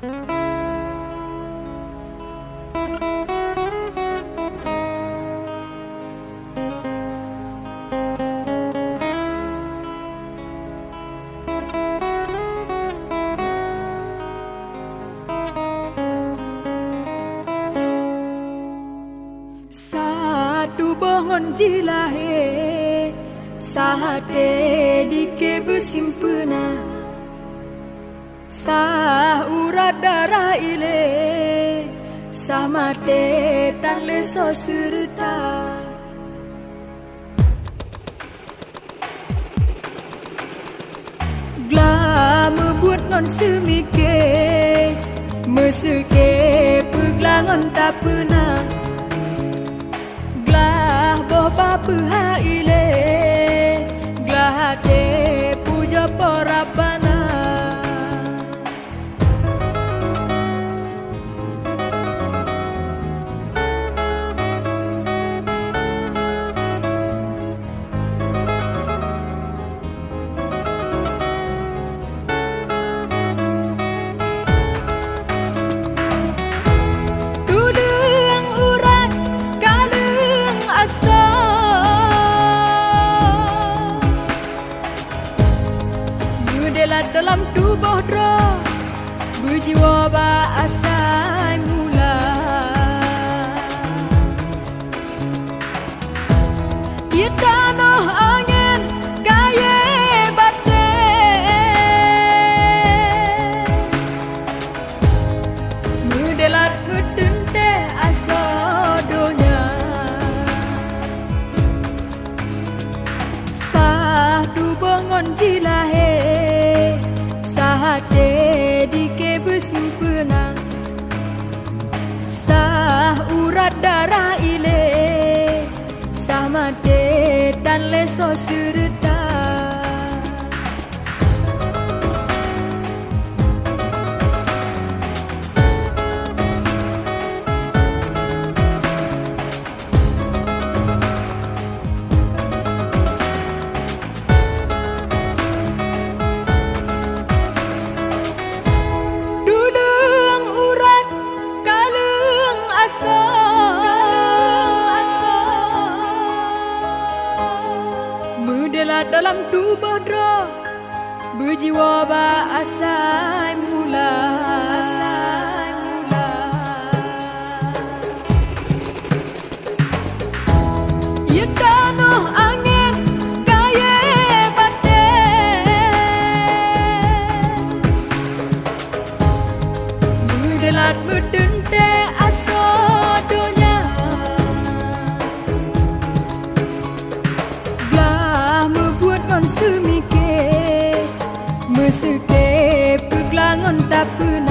Satu bongon jilahe sahate dike besimpena sah urat darah ile samate tan leso serta gla membuat ngon semike meseke peglangon tak pernah bapa haile glahate puja porabana tudung urat kalung asa dalam tubuh dra berjiwa ba asai mula ia tanah angin kaya bate mudelat mudente asodonya sah tu bongon jilahe sahate dike besimpena sah urat darah ile sah mate tan leso serta dalam tubuh dra berjiwa ba asai mula ia tanah angin kaya bate mudelat mudente asodonya semike meseke peglangon tak pernah